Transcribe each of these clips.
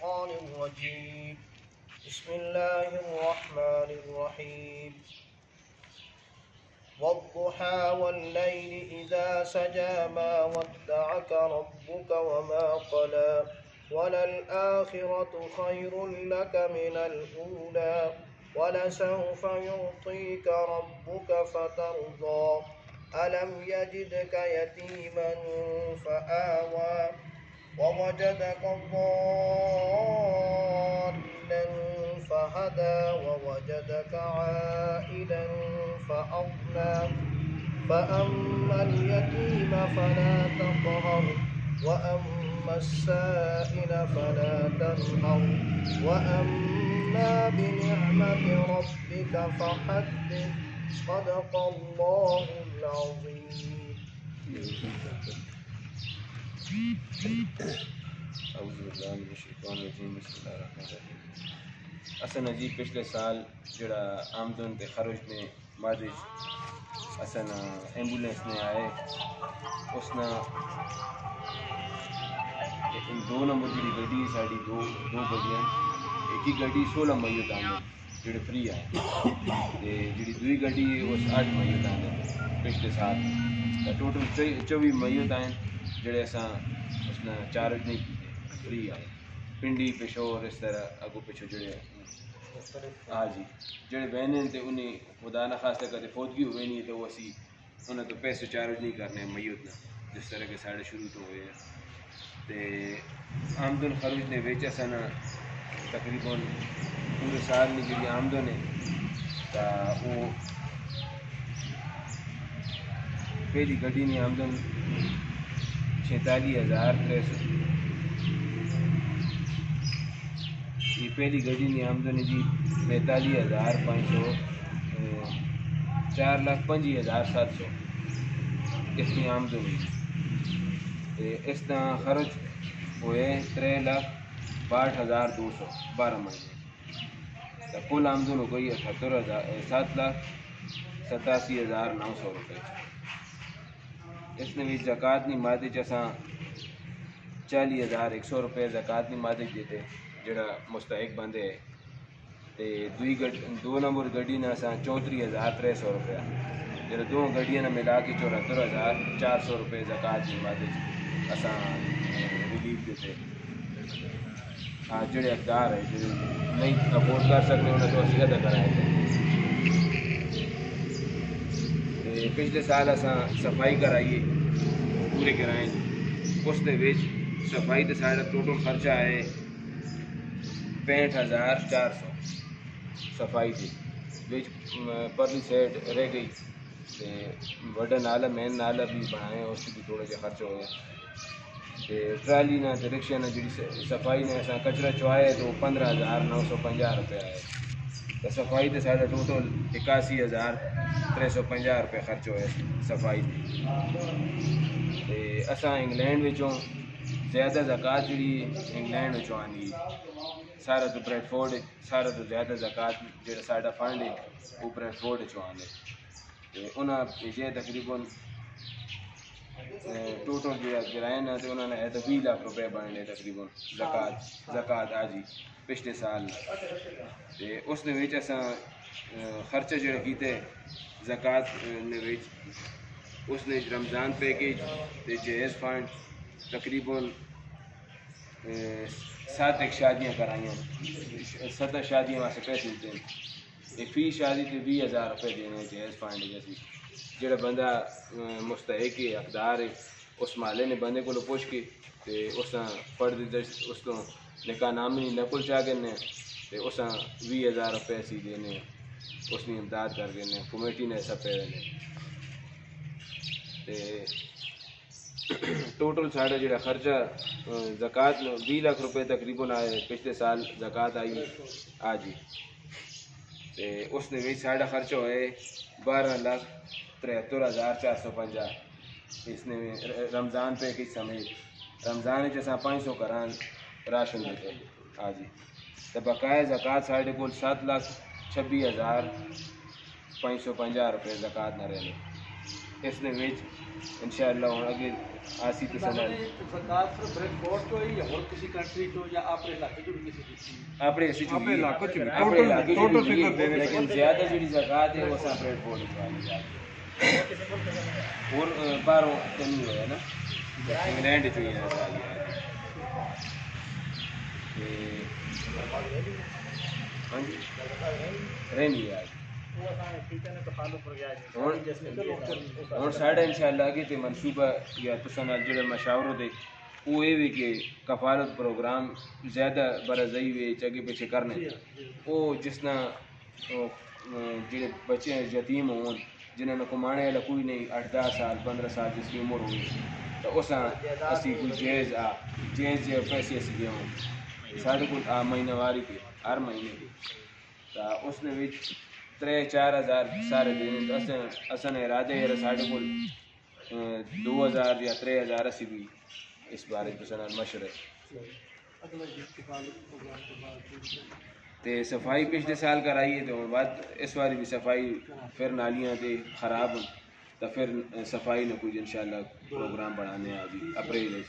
الشيطان الرجيم بسم الله الرحمن الرحيم والضحى والليل إذا سجى ما ودعك ربك وما قلى وللآخرة خير لك من الأولى ولسوف يعطيك ربك فترضى ألم يجدك يتيما فآوى ووجدك ضالا فهدى ووجدك عائلا فأغنى فأما اليتيم فلا تقهر وأما السائل فلا تنهر وأما بنعمة ربك فحدث صدق الله العظيم. اعوذ باللہ من الشیطان الرجیم بسم اللہ الرحمن الرحیم. اسن جی پچھلے سال جڑا آمدن تے خرچ میں مادج اسن ایمبولینس نے آئے اس نا دو نمبر جڑی گڈی ساڑی دو گڈیاں ایک ہی گڈی 16 میت آنے جڑے فری آئے تے جڑی دوئی گڈی اس 8 میت آنے پچھلے سال ٹوٹل 24 میت آئے جڑے اساں اس نے چارج نہیں کی فری آئے پنڈی پشور اس طرح اگو پچھو جڑے ہاں جی جڑے بہنیں تے انہیں خدا نہ خاصہ کہتے فوتگی ہوئے نہیں تو وہ اسی انہیں تو پیسے چارج نہیں کرنے میت نہ جس طرح کے ساڑھے شروع تو ہوئے ہیں تے آمدن خرچ نے ویچ اساں تقریباً پورے سال میں جڑی آمدن ہے تا وہ پہلی گڈی نے آمدن 46,300 یہ پہلی گڈی نے آمدن جی 42,500 4,25,700 اس کی آمدن ہوئی اس طرح خرچ ہوئے 3,62,200 12 مہینے تو کل آمدن ہو گئی 7,87,900 روپے. اس نے بھی زکوٰۃ نہیں مادے چساں 40,100 روپے زکوٰۃ نہیں مادے دیتے جڑا مستحق بندے ہے تے دو نمبر گڈی نے اساں 34,300 روپیہ جڑا دو گڈیاں نے ملا کے 74,400 روپے زکوٰۃ نہیں مادے اساں ریلیف دیتے. ہاں جڑے اقدار ہے جڑے نہیں افورڈ کر سکتے انہیں تو اسی ادا کرائے تھے. پچھلے سال اساں صفائی کرائیے پورے کرائیں اس دے وچ صفائی تے ساڈا ٹوٹل خرچہ ہے 65,400 صفائی تھی وچ پرلی سائڈ رہ گئی تے وڈا نالا مین نالا بھی بنائے اس بھی تھوڑا جہا خرچہ ہوئے تے ٹرالی نہ تے رکشے نہ جڑی صفائی نے اساں کچرا چوائے تو 15,950 روپے آئے تو صفائی تے ساڈا ٹوٹل 81,350 روپے خرچ ہوئے صفائی تے اساں انگلینڈ وچوں زیادہ زکوٰۃ جڑی انگلینڈ وچوں آنی سارا تو بریڈ فورڈ سارا تو زیادہ زکوٰۃ جڑا ساڈا فنڈ ہے وہ بریڈ فورڈ وچوں آنے تے انہاں بھیجے تقریباً ٹوٹل جو گرائن ہے تو انہوں نے 20 لاکھ روپے بننے تقریباً زکوٰۃ آجی پچھلے سال تے اس نے وچ اساں خرچہ جڑے کیتے زکوٰۃ نے وچ اس نے رمضان پیکیج تے جہیز فنڈ تقریباً 7 شادیاں کرائیاں 7 شادیاں واسطے پیسے دیتے ہیں فی شادی تے 20,000 روپے دینے جہیز فنڈ جیسی جڑا بندہ مستحق ہے اقدار ہے اس مالے نے بندے کو پوچھ کے تے اساں فرد اس کو نکاح نامی نقل چاہ گنے تے اساں 20,000 روپے سی دینے اس نے امداد کر گنے کمیٹی نے ایسا پہ دینے تے ٹوٹل ساڑھا جڑا خرچہ زکوٰۃ 20 لاکھ روپے تقریباً آئے پچھلے سال زکوٰۃ آئی آجی تے اس نے بھی ساڑھا خرچہ ہوئے 12,73,450 اس نے رمضان پہ کس سمیت رمضان جیسا 500 کران راشن دیتے آجی تو بقایا زکوٰۃ ساڑھے کو 7,26,550 روپے زکوٰۃ نہ رہنے اس نے ویچ انشاءاللہ ہوں اگے آسی تو سنال سرکار صرف بریک فورٹ کو یا اور کسی کنٹری کو یا اپنے علاقے جو بھی کسی اپنے اسی اپنے علاقے چ اپنے علاقے ٹوٹل فگر دے لیکن زیادہ جڑی زکات ہے وہ سپریٹ بورڈ اور باہروں تو نہیں ہوا نا انگلینڈ چ ہی ہے ساری ہاں جی رہنی ہے ہوں ساڑھے انشاءاللہ اگے تے منصوبہ یا تساں نال جڑے مشاورے دے وہ یہ بھی کہ کفالت پروگرام زیادہ برزئی وے اگے پیچھے کرنے وہ جس نہ جڑے بچے یتیم ہون جنہوں نے کمانے والا کوئی نہیں 8-10 سال 15 سال جس کی عمر ہوئی تو اس اسی کوئی جائز پیسے اسی دے ہوں ساڑھے کو مہینہ واری پہ ہر مہینے تو اس نے بھی 3-4 ہزار سارے دینے تو اصل ارادے ہے ساڑھے کو 2000 یا 3000 اسی بھی اس بارے میں سنال مشورے تے صفائی پچھلے سال کرائی ہے تو بعد اس باری بھی صفائی پھر نالیاں تے خراب ہوں تو پھر صفائی نے کچھ انشاءاللہ پروگرام بڑھانے آ جی اپریل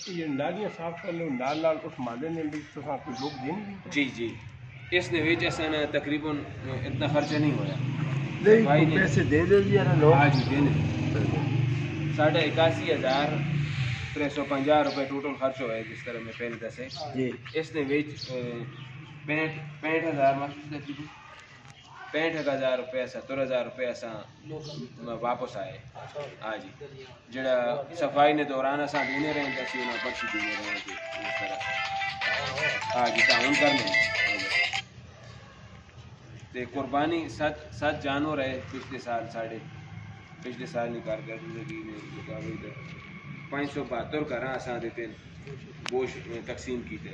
یہ نالیاں صاف کرنے نال نال اس مالے نے بھی تو کوئی لوگ دیں جی جی اس نے ویچ ایسا نا تقریباً اتنا خرچہ نہیں ہوا نہیں پیسے دے دیا نا لوگ آج دینے 81,350 روپے ٹوٹل خرچ ہوا ہے جس طرح میں پہلے دسے جی اس نے ویچ 65,000 65,000 روپے 70,000 روپے ایسا واپس آئے ہاں جی جڑا صفائی نے دوران ایسا دینے رہے ہیں جیسے انہیں پرچی دینے رہے ہیں اس طرح ہاں جی تعاون کرنے تے قربانی 7 جانور ہے پچھلے سال نہیں کر زندگی میں 572 گھر اساں دیتے گوشت تقسیم کیتے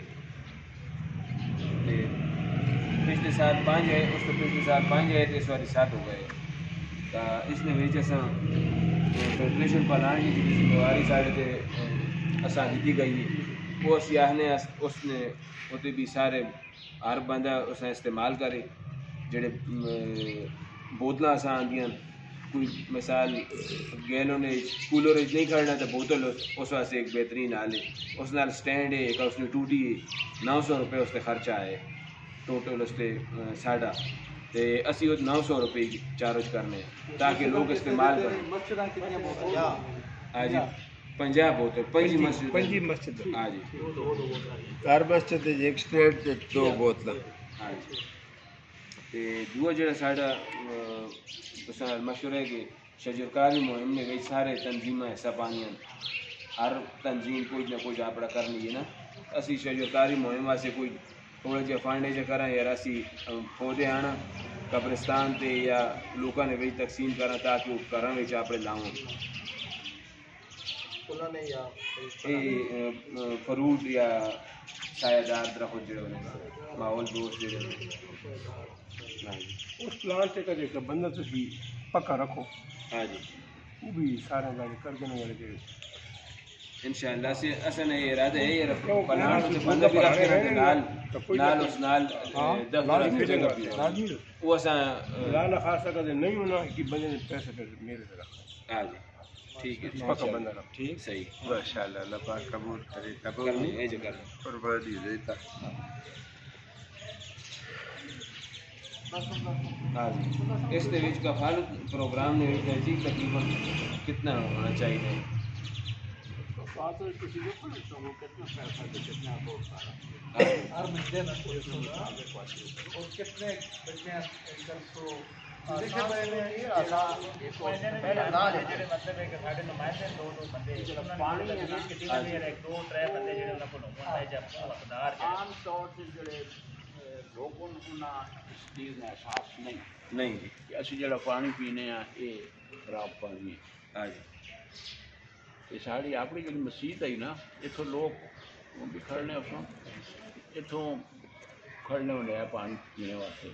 پچھلے سال 5 ہے اس تو پچھلے سال 5 ہے اس بار 7 ہو گئے تو اس نے ویچ اساں فیڈریشن پلان کی جی ذمہ سارے تے اساں دیتی گئی وہ سیاح نے اس نے ہوتے بھی سارے ہر بندہ اس استعمال کرے جڑے بوتلاں اساں آندیاں کوئی مثال گیلوں نے کولر نہیں کھڑنا تو بوتل اس واسطے ایک بہترین حال ہے اس نال سٹینڈ ہے ایک اس نے ٹوٹی ہے 900 روپے اس تے خرچہ ہے ٹوٹل اس تے ساڑھا تے اسی 900 روپے چارج کرنے تاکہ لوگ استعمال کریں ہاں جی 50 بوتل 5 مسجد ہاں جی ہر مسجد ایک سٹیٹ تے 2 بوتل ہاں جی تے دوسرا جڑا ساڈا مشورہ ہے کہ شجرکاری مہم میں گئی سارے تنظیمیں حصہ پانیاں ہر تنظیم کچھ نہ کچھ اپنا کرنی ہے نا اسی شجرکاری مہم واسطے کوئی تھوڑے جہ فنڈ جہ کریں یا اسی پودے آنا قبرستان تے یا لوگوں نے بھی تقسیم کریں تاکہ وہ گھراں وچ اپنے لاؤں فروٹ یا سایہ دار درخت جڑے ماحول دوست جڑے اس پلانٹ سے کدے بندہ تو پکا رکھو ہاں جی وہ بھی سارے گاڑی کر دینے والے جو انشاءاللہ سے اصل یہ ارادہ ہے یہ رکھو پلانٹ سے بندہ بھی رکھتے ہیں نال اس نال دفتر کی جگہ بھی وہ اساں لانا خاصا کدے نہیں ہونا کہ بندے نے پیسے میرے سے رکھا ہاں جی ٹھیک ہے پکا بندہ رکھ ٹھیک صحیح ماشاءاللہ اللہ پاک قبول کرے کرنی ہے جو کرنا قربانی دیتا ہاں جی اس کے وچ کفالت پروگرام نے جی تقریباً کتنا ہونا چاہیے ہر مہینے میں اور کتنے بچے نہیں جی اسی جڑا پانی پینے یہ خراب پانی ہاں جی یہ ساری اپنی جی مسیت آئی نا اتوں لوگ بھی کھڑنے اتوں کھڑنے ہونے ہیں پانی پینے واسطے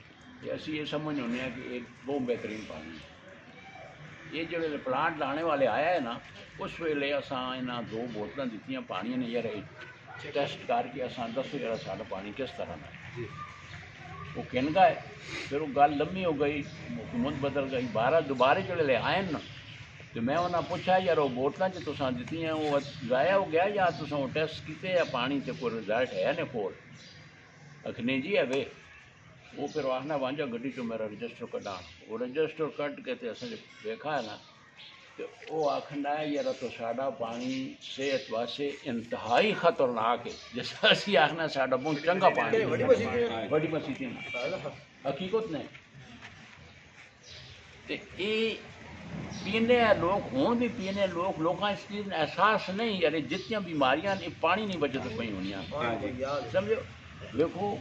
اسی یہ سمجھ ہونے ہیں کہ یہ بہت بہترین پانی ہے یہ جڑے پلانٹ لانے والے آیا ہے نا اس ویلے اساں یہاں 2 بوتلیں دیتی پانی نے یار ٹیسٹ کر کے اساں دسو جڑا سارا پانی کس طرح ہے وہ کن گا ہے پھر وہ گل لمبی ہو گئی حکومت بدل گئی دوبارہ جڑے لے آئے نا تو میں انہیں پوچھا یار وہ بوتلاں جو تساں دیتی ہیں وہ ضائع ہو گیا یا تساں وہ ٹیسٹ کیتے یا پانی تے کوئی رزلٹ ہے نا کول اکھنے جی ہے وے وہ پھر آخنا وانجا گڈی چو میرا رجسٹر کڈا وہ رجسٹر کٹ کے تے اساں دیکھا ہے نا تو وہ آخنا ہے یار تو ساڈا پانی صحت واسطے انتہائی خطرناک ہے جیسا اسی آخنا ساڈا بہت چنگا پانی بڑی مسیتی حقیقت نہیں تے یہ پینے لوگ ہون بھی پینے لوگاں اس چیز احساس نہیں یار جتنی بیماریاں یہ پانی نہیں وجہ تو پہ ہونی سمجھو دیکھو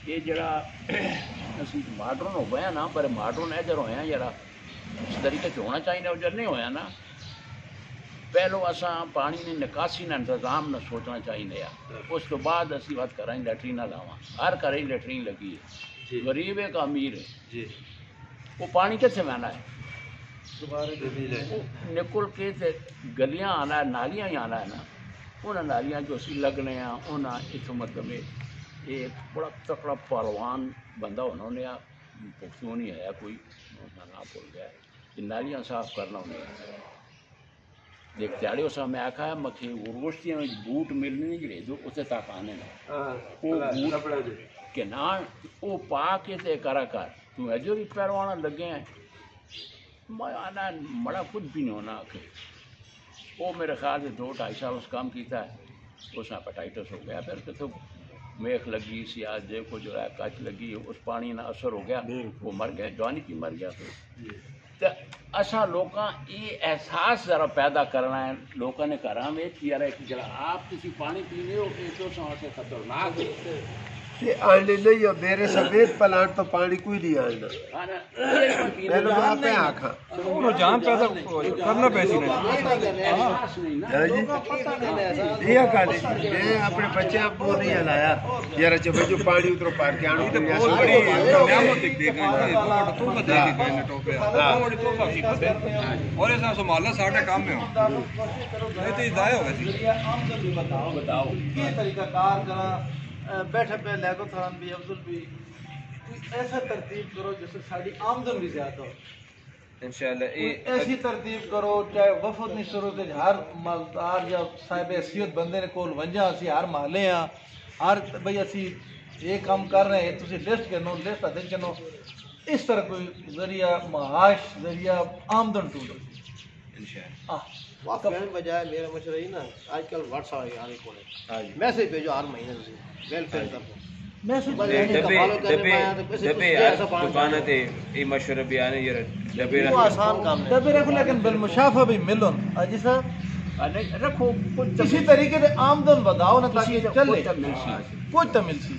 یہ جڑا اسی ماڈرن ہو گیا نا پر ماڈرن ادھر ہویا یار اس طریقے سے ہونا چاہیے ادھر نہیں ہویا نا پہلو اساں پانی نے نکاسی نہ انتظام نہ سوچنا چاہیے اس تو بعد اسی بات کریں لیٹرین لاواں ہر گھر لیٹرین لگی ہے غریب ہے کہ امیر ہے وہ پانی کیسے میں آنا ہے نکل کے گلیاں آنا ہے نالیاں ہی آنا ہے نا انہیں نالیاں جو اسی لگنے ہیں انہیں اتوں مطلب یہ بڑا تکڑا پہلوان بندہ انہوں نے پختوں نہیں ہے کوئی نام بھول گیا یہ نالیاں صاف کرنا انہیں دیکھ تیاڑی اس میں آخا ہے مکھی روشتیاں بوٹ ملنے نہیں جڑے جو اسے تک آنے نا کہ نہ وہ پا کے تے کرا کر تو اجو بھی پہلوانا لگے ہیں میں آنا بڑا کچھ بھی نہیں ہونا آخر وہ میرے خیال سے 2-2.5 سال اس کام کیتا ہے اس میں اپیٹائٹس ہو گیا پھر تو میخ لگی سیاہ جے کو جو ہے کچ لگی اس پانی نہ اثر ہو گیا وہ مر گیا جوانی کی مر گیا تو اصا لوگاں یہ احساس ذرا پیدا کرنا ہے لوگوں نے کہا میں یار جڑا آپ کسی پانی پینے ہو یہ تو سے خطرناک ہے آنے نہیں میرے سمیت پلانٹ تو پانی کوئی نہیں آنا میں نے آپ پہ آکھا جان پیدا کرنا پیسی یہ کہانی میں اپنے بچے آپ کو نہیں ہلایا یار جب جو پانی اترو پار کے آنو بہت بڑی نعمت اور ایسا سنبھالنا ساڑھے کام میں ہو نہیں تو ضائع ہو گئی بتاؤ یہ طریقہ کار کرنا بیٹھے پہ لیگو تھان بھی افضل بھی ایسا ترتیب کرو جس سے ساری آمدن بھی زیادہ ہو انشاءاللہ ایسی ترتیب کرو چاہے وفد نہیں شروع تے ہر مالدار یا صاحب حیثیت بندے نے کول ونجا اسی ہر محلے ہاں ہر بھئی اسی یہ کام کر رہے ہیں تسی لسٹ کرنو لسٹ دے چنو اس طرح کوئی ذریعہ معاش ذریعہ آمدن ٹولو انشاءاللہ کہنے بجائے میرا مشورہ ہی نا آج کل واٹس ایپ آنے کو میسج بھیجو ہر مہینے ویلفیئر دکان تے مشورہ بھی آنے یہ ڈبے آسان کام ڈبے رکھو لیکن بالمشافہ بھی ملن جی صاحب رکھو کسی طریقے سے آمدن بداؤ نہ تاکہ چلے کچھ تو مل سی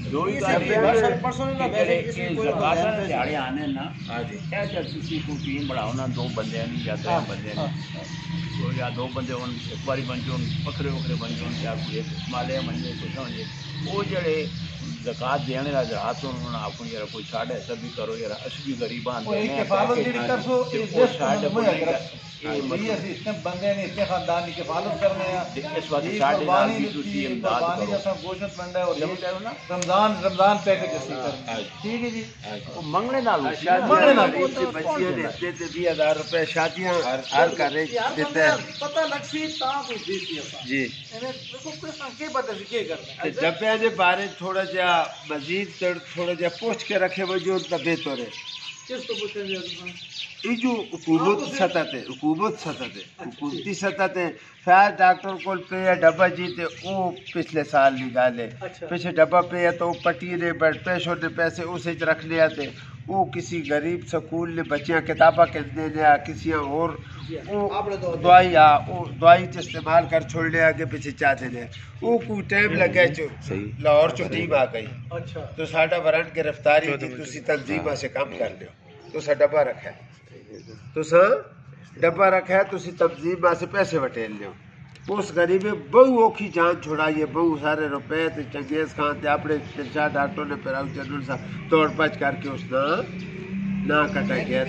دیہڑے آنے نا ایسا کسی کو ٹیم بڑھاؤ نا 2 بندے نہیں یا 3 بندے نہیں یا 2 بندے ہوں ایک باری بن جاؤ وکھرے وکھرے بن جاؤ یا ایک مالے بن جائے کچھ ہو جائے وہ جڑے زکات دینے کا ذرات انہوں نے آپ یار کوئی چھاڑ ایسا بھی کرو یار اش بھی غریباں بندے نے اتنے خاندان کی کفالت کرنے اس وقت گوشت بنڈا ہے رمضان پیکج اسی کرنا ٹھیک ہے جی منگنے نال بچیاں نے دیتے 20,000 روپے شادیاں ہر کر رہے دیتے ہیں پتہ لگ سی تا کچھ دیتی ہے جی کی پتہ سی کیا کرنا ڈبے دے بارے تھوڑا جا مزید تھوڑا جا پوچھ کے رکھے وجہ تا بہتر ہے کس کو پوچھیں گے یہ جو حکومت سطح تے حکومتی سطح تے فیار ڈاکٹر کو پہ ڈبا جیتے وہ پچھلے سال نکالے پیچھے ڈبا پہ تو پٹی نے پیسوں نے پیسے اسے رکھ لیا تے وہ کسی غریب سکول نے بچیاں کتاباں کہنے لیا کسی اور دوائی دوائی استعمال کر چھوڑ لیا آگے پیچھے چاہتے لیا وہ کوئی ٹائم لگے لاہور چو ٹیم آ گئی تو ساڈا وارنٹ گرفتاری تھی تسی تنظیمہ سے کام کر لیو تو سا ڈبا رکھا ہے تو سا ڈبا رکھا ہے تسی تنظیمہ سے پیسے وٹیل لیو اس غریبے بہو اوکھی جان چھوڑائیے بہو سارے روپے تے چنگیز خان تے اپنے دلشاد ڈاکٹر نے پیراؤ جنرل صاحب توڑ پچ کر کے اس نا نہ کٹا گیا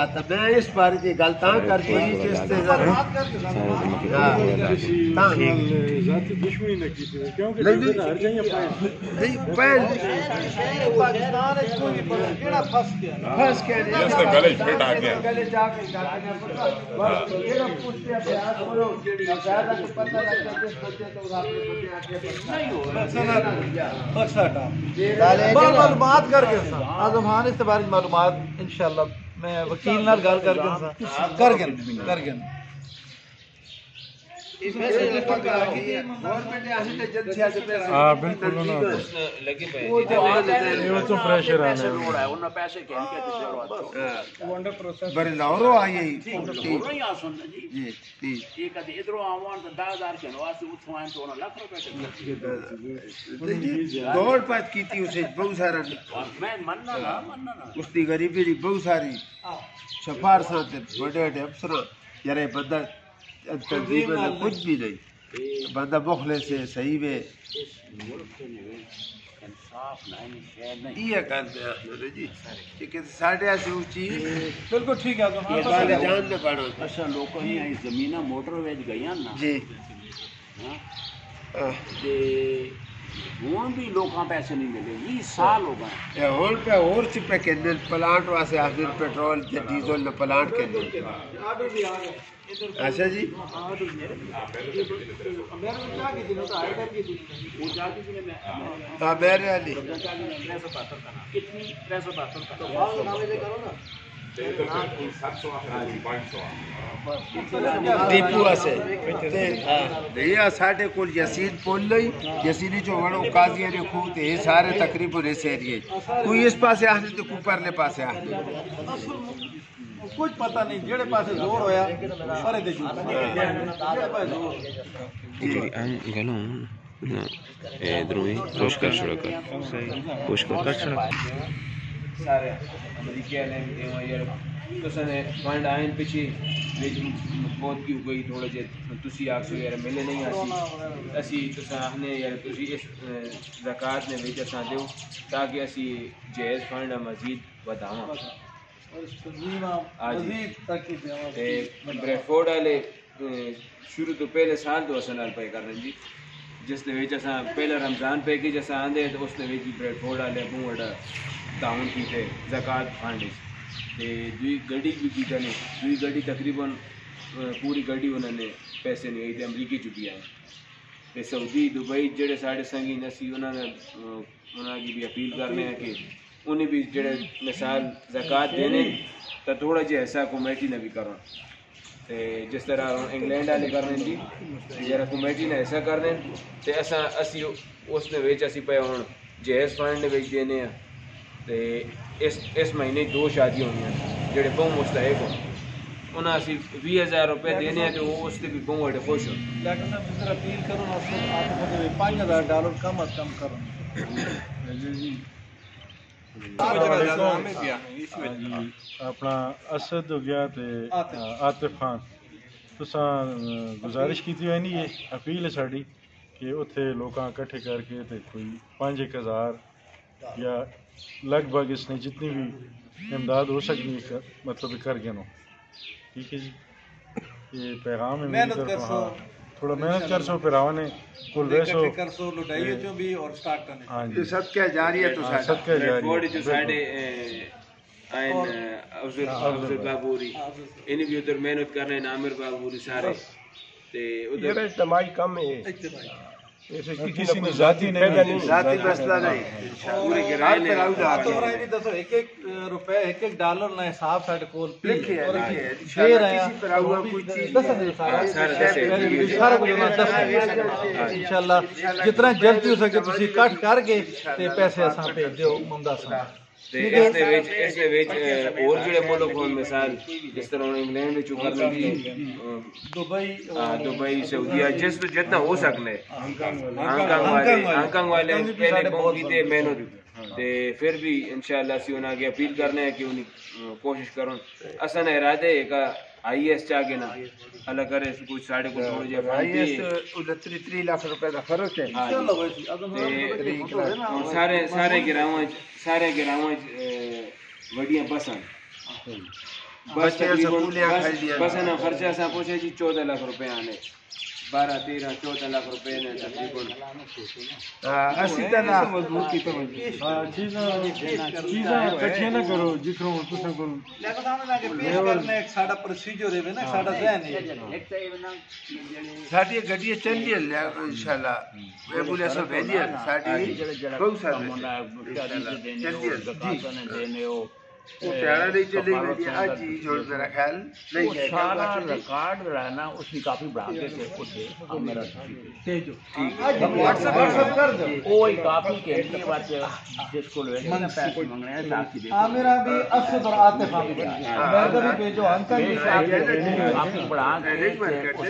تو میں اس بارے کی گل تاں کر دی جس سے ذاتی دشمنی نہ کی کیونکہ ہر جگہ پاکستان ہے کوئی کیڑا پھس گیا جس سے گلے پھٹ آ گیا گلے جا کے بس یہ پوچھتے ہیں آپ کرو زیادہ کو پتہ لگتا ہے جس بچے تو اپنے بچے آ کے نہیں ہو معلومات کر کے اعظم خان اس بارے معلومات انشاءاللہ میں وکیل نال گل کر کے ہاں بالکل تو پریشر آنا بڑے لاہوروں آئی دوڑ پات کی تھی اسے بہت سارا اس کی غریبی دی بہت ساری شفار ساتھ بڑے بڑے افسر یار بندہ تنظیم میں کچھ بھی نہیں بندہ مخلص سے صحیح میں یہ کرتے ہیں جی کہ ساڑھے ایسے اونچی بالکل ٹھیک ہے جان میں پڑھو اچھا لوگ ہی زمین موٹر ویچ گئی نا جی ہوں بھی لوگوں پیسے نہیں ملے یہ سال ہو گئے ہوں پہ اور چپے کینل پلانٹ واسے آخر پیٹرول ڈیزل پلانٹ کینل اچھا جی ہاں میرے علی ٹیپو سے ساڈے کول یسین پل نہیں یسینی جو وڑو قاضی نے خوب تے سارے تقریباً اس ایریے کوئی اس پاسے آخر تو کوئی پرلے پاسے آخر کچھ پتہ نہیں جڑے پاسے زور ہویا سارے دے گلوں ادھروں ہی کوشش کر چھڑا کر کوشش کر چھڑا سارے امریکہ نے یار تساں نے فنڈ آئین پیچھے موت کی گئی تھوڑے جے تسی آکھو یار ملے نہیں اسی تساں آخنے یار تسی اس زکات نے وچ اساں دیو تاکہ اسی جائز فنڈ مزید وداواں بریفورڈ والے شروع تو پہلے سال تو اساں نال پے کرن جی جس دے وچ اساں پہلا رمضان پہ کی جیسا آندے تو اس دے وچ بریفورڈ والے بہت بڑا تعاون کیتے زکات فنڈ تے دوئی گڈی بھی کیتے نے دوئی گڈی تقریباً پوری گڈی انہوں نے پیسے نہیں آئی تے امریکی چکی آئے تے سعودی دبئی جڑے ساڑے سنگی نسی انہوں نے کی بھی اپیل کرنے ہیں کہ انہیں بھی جڑے مثال زکات دینے تو تھوڑا جہا ایسا کمیٹی نے بھی کرنا تے جس طرح انگلینڈ والے کرنے جی جرا کمیٹی نے ایسا کرنے تے اساں اسی اس نے وچ اسی پے ہن جہیز فنڈ نے وچ دینے ہیں تے اس مہینے 2 شادیاں ہوئی ہیں جڑے بہت مستحق ہوں انہیں اسی 20,000 روپے دینے ہیں تو وہ اس سے بھی بہت بڑے خوش ہوں ڈاکٹر صاحب جس طرح اپیل کرو $5,000 کم از کم کرو اپنا اسد ہو گیا تے عاطف خان تساں گزارش کی ہوئی نہیں یہ اپیل ہے ساڑی کہ اتنے لوکاں کٹھے کر کے تے کوئی 5,000 یا لگ بھگ اس نے جتنی بھی امداد ہو سکتی مطلب کر گئے نو ٹھیک ہے جی یہ پیغام ہے میری طرف تھوڑا محنت کر سو پھر آوانے کل ویسو کر سو لٹائیو چوں بھی اور سٹارٹ کرنے ہاں جی صدقہ جاری ہے تو صدقہ جاری بورڈ جو ساڈے آئین افضل بابوری انہیں بھی ادھر محنت کرنے عامر بابوری سارے تے ادھر اجتماعی کم ہے کسی نے ذاتی نہیں ذاتی مسئلہ نہیں پورے گرائے نے ایک روپے ایک ڈالر نہ حساب ساڈے کول لکھے اور ہیں شیر آیا کسی پر ہوا کوئی چیز سارا کچھ انشاءاللہ جتنا جلدی ہو سکے تسی کٹ کر کے تے پیسے اساں بھیج دیو ممدہ صاحب اس نے اور جڑے ملک ہوں مثال جس طرح انگلینڈ میں کرنے دبئی سعودیہ جس تو جتنا ہو سکنے ہانگ کانگ والے پہلے بہت کیتے محنت تے پھر بھی انشاءاللہ اسی انہاں کے اپیل کرنے ہیں کہ انہیں کوشش کروں اصلا ارادے کا آئی ایس چاہ کے نا اللہ کرے کچھ ساڑھے کو تھوڑے جائے آئی ایس 29 لاکھ روپے کا خرچ ہے سارے گراؤں وڈیاں بساں بس بساں نا خرچہ سا پوچھے جی 14 لاکھ روپے آنے 12 13 14 لاکھ روپے نے تقریباً اسی طرح چیزاں کٹھیاں نہ کرو جتھوں تساں کول پیش کرنا ایک ساڈا پروسیجر ہے نا ساڈا ذہن ہے ساڈی گڈیاں چلی انشاءاللہ اے بولے سو بھیجی ساڈی بہت سارے چلی پیارا نہیں چلی میری آج ہی چھوڑ میرا خیال نہیں ہے سارا ریکارڈ رہا نا اس کی کافی بڑھاتے تھے اسے میرا بھیجو واٹس ایپ کر دو کوئی کافی کے لیے بات جس کو پیسے مانگنے ہیں تاکہ میرا بھی اسد اور عاطف میرا بھی بھیجو انکل بھی کافی بڑھا کے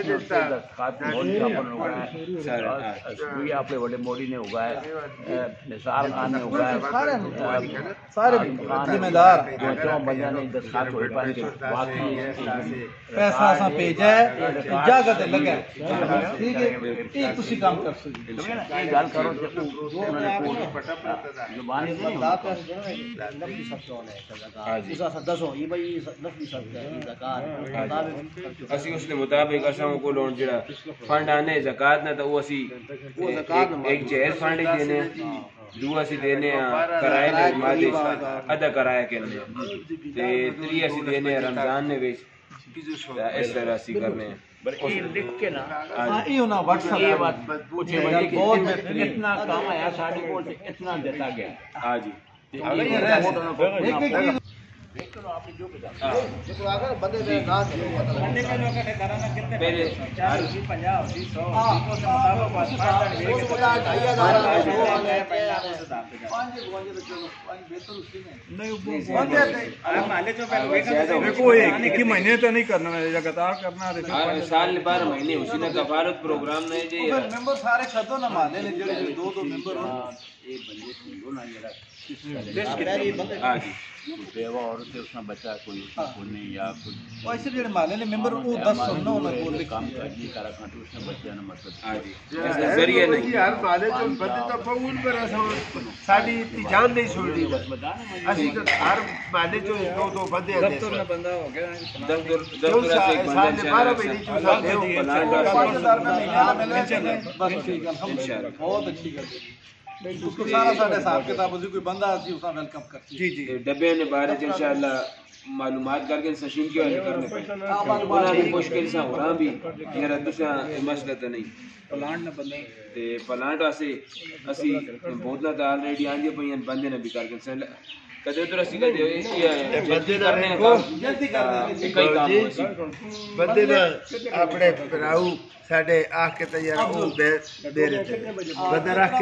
دستخط موڈی صاحب نے اگایا آپ بڑے موڈی نے اگایا نثار خان نے اگایا سارے ذمہ دار بندہ نے دستخط ہوئے پائے کہ واقعی پیسہ اساں بھیجا ہے جگہ تے لگا ٹھیک ہے یہ تسی کام کر سکتے یہ گل کرو زبانی سے نفلی سب تو ہے اس اساں دسو یہ بھائی نفلی سب ہے زکات اسی اس کے مطابق اساں کو لون جڑا فنڈ آنے زکات نہ تو وہ اسی وہ زکات ایک جائز فنڈ دینے دو اسی دینے کرائے دے مادے ادا کرایہ کرنے تے تری اسی دینے رمضان نے وچ اس طرح اسی کرنے یہ لکھ کے نا یہ نا واٹس یہ ایپ بات پوچھے بھائی کہ اتنا کام آیا ساڑھے کو اتنا دیتا گیا ہاں جی بندے دے نام پہلے مہینے تو نہیں کرنا لگاتار کرنا سال 12 مہینے اسی نے کفارت پروگرام نہیں جی ممبر سارے چھدو نہ مانے نے جڑے دو ممبر یہ بندے سنو نا ذرا ہاں جی بیوہ عورت ہے اس میں بچہ کوئی نہیں یا کچھ ویسے جڑے مانے نے ممبر وہ 10 سننا انہاں کو کام کرنی کرا کھانٹو اس میں بچہ نہ مطلب ہاں جی ذریعہ نہیں ہر مالے تو بندے تو فون پر ساڈی جان نہیں چھوڑی اسی ہر مالے جو دو بندے ہیں دفتر میں بندہ ہو گیا دفتر سے ایک بندہ 12 مہینے چوسا بس ٹھیک ہے الحمدللہ بہت اچھی گل اس کو سارا ساڈے حساب کتاب اسی کوئی بندہ اسی اس ویلکم کرتی جی جی ڈبے نے بارے انشاءاللہ معلومات کر کے سشین کے والے کرنے پڑے بھی مشکل سے ہو رہا بھی میرا دوسرا مسئلہ تو نہیں پلانٹ نہ بندے تے پلانٹ واسے اسی بہت نہ آلریڈی آندی پئی بندے نے بھی کر کے کدے ادھر اسی کدے یہ بندے کرنے کو جلدی کر دیں کئی کام ہو سی بندے نے اپنے پراؤ ساڈے آ کے تیار او دے رہے بندہ رکھ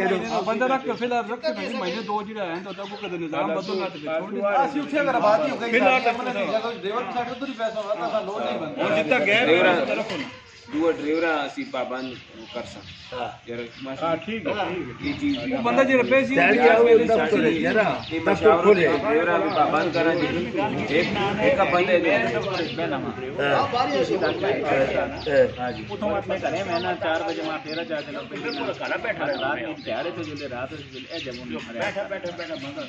کے فی الحال رکھ کے مہینے دو جڑا ہے تو تب کو نظام بدلنا تے چھوڑ دے اسی اٹھے اگر بات ہی ہو گئی ڈرائیور ساڈے ادھر ہی پیسہ ہوتا تھا لوڈ نہیں بنتا جتنا غیر دو ڈرائیور اسی پابند کر سکتے یار ہاں ٹھیک ہے یہ چیز وہ بندہ جڑا پیسے یہ مشاورت ڈرائیور بھی پابند کرا جی ایک بندے دے ہاں جی اٹھوں اپنے گھرے میں نا 4 بجے ماں پھیرا جا کے گھر بیٹھا رات میں تیارے تے جلے رات اے جموں بیٹھا بندہ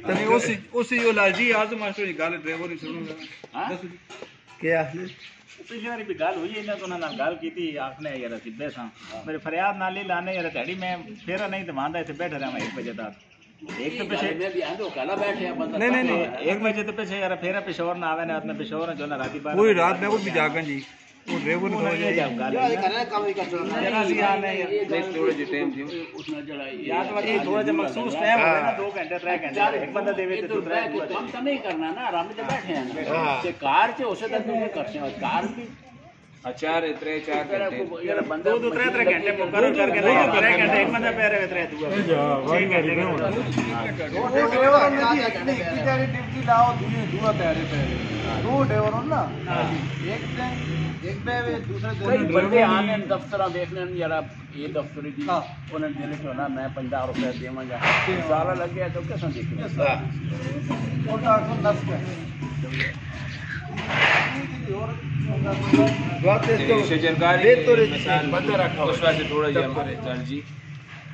تنی اسی لالجی اعظم ماسٹر دی گل ڈرائیور نہیں سنوں ہاں کیا پچھلی باری بھی گل ہوئی انہاں تو انہاں نال گل کیتی آکھنے یار سیدھے ساں میرے فریاد نال ہی لانے یار تہاڈی میں پھیرا نہیں تے ماندا ایتھے بیٹھا رہا 1 بجے تک ایک تو پیچھے میں بھی آندو کلا بیٹھے ہیں بندہ نہیں 1 بجے تے پیچھے یار پھیرا پشور نہ آوے نے اپنے پشور جو نہ راتی بار پوری رات میں بھی جاگن جی وہ ڈرائیور نے ہو جائے یہ کرنا کام ہی کرنا جنا سی آنے نہیں تھوڑے جی ٹائم دیو اس نے جڑائی یا تو یہ تھوڑا جا مخصوص ٹائم ہوے نا 2 گھنٹے 3 گھنٹے ایک بندہ دے تے دوسرا کام تو نہیں کرنا نا آرام سے بیٹھے ہیں تے کار چ اسے تک نہیں کرتے ہیں کار بھی 4 گھنٹے یار بندہ 2-3 گھنٹے مقرر کر کے نہیں 3 گھنٹے ایک بندہ پہ رہے تے دو ڈرائیور نے جی کی تیاری ڈیوٹی لاؤ دو تیاری پہ دو ڈرائیور نا ایک پہ دوسرے دن بندے آنے دفتر دیکھنے یار یہ دفتر دی انہوں نے دل چ میں 50 روپے دیواں جا سارا لگ گیا تو کیسا دیکھنا اور ڈاکٹر نس پہ شجرکاری بندہ رکھا اس واسطے تھوڑا جہا ہمارے ترجیح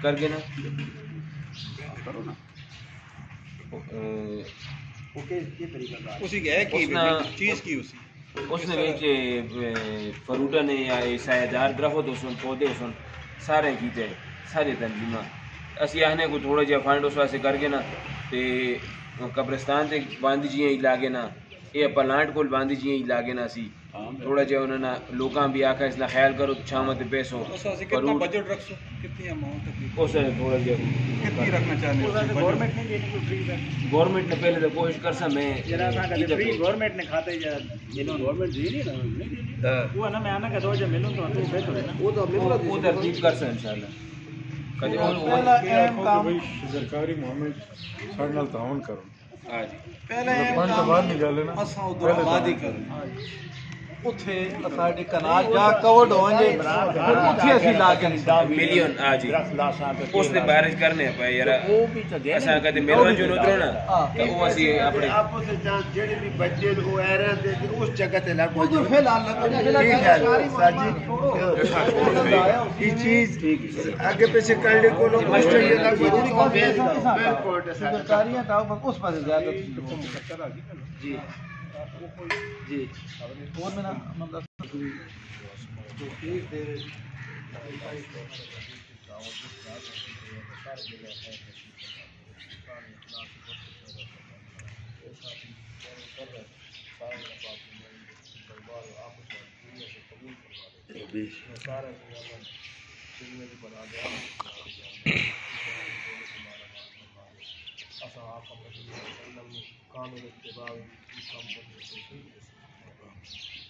کر کے نا وہ کے طریقہ کار اسی کے ہے کی چیز کی اسی اس نے فروٹا نے یا سایہ درخت اس پودے اس سارے کیتے سارے تنظیماں اسی آنے کو تھوڑا جہا فنڈ اس واسطے کر کے نا تے قبرستان تے باندھی جیاں ہی لاگے نا یہ پلانٹ کو باندھی جیاں ہی لاگے نا سی تھوڑا جہا انہوں نے لوگاں بھی آکھا اس لئے خیال کرو چھاواں تے پیسوں کتنا بجٹ رکھ سو کتنی اماؤنٹ تقریبا اس نے تھوڑا جہا کتنی رکھنا چاہنے ہو گورنمنٹ نے دینی کوئی فری ہے گورنمنٹ نے پہلے تو کوشش کر سا میں فری گورنمنٹ نے کھاتے یا گورنمنٹ دی نہیں وہ نا میں آنا کہ دو جب ملوں تو بہتر ہے نا وہ تو وہ ترتیب کر سا انشاءاللہ پہلا اہم کام سرکاری محمد سارے نال تعاون کرو پہلا فنڈ تو بعد نکالے نا اساں ادھر آبادی کریں اتھے ساڈے کنال جا کورڈ ہون جے اتھے اسی لا کے ملین جی اس نے بارش کرنے پے یار اساں کدے میلون جو اترو نا تو وہ اسی اپنے آپ سے جان جڑے بھی بچے وہ آ رہے تھے اس جگہ تے لاگو ادھر فی الحال یہ چیز آگے پیچھے کرنے کو لوگ ماسٹر یہ لاگو سرکاریاں تھا اس پر زیادہ جی جی اور میں نا مطلب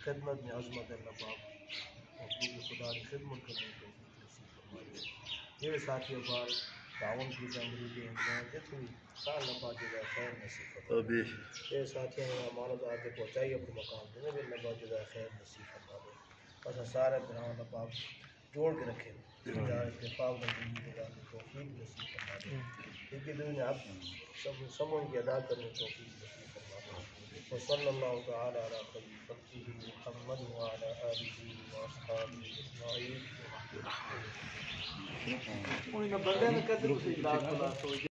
خدمت میں عظمت اللہ پاک مخلوق خدا کی خدمت کرنے کو یہ ساتھیوں بار تعاون کی زندگی کے انجام جتنی سال اللہ پاک جزائے خیر نصیب فرمائے یہ ساتھیوں نے امانت آتے پہنچائی اپنے مقام پہ بھی اللہ پاک جزائے خیر نصیب فرمائے بس سارے بناؤ اللہ پاک جوڑ کے رکھے اتفاق میں زندگی گزارنے کی توفیق نصیب فرمائے لیکن دنیا اب سب سمجھ کی ادا کرنے کی توفیق نصیب فرمائے وصلی اللہ تعالی علی خلیفتہ محمد وعلی آلہ واصحابہ اجمعین کوئی نہ بندے نے کہتے اسے اجلاس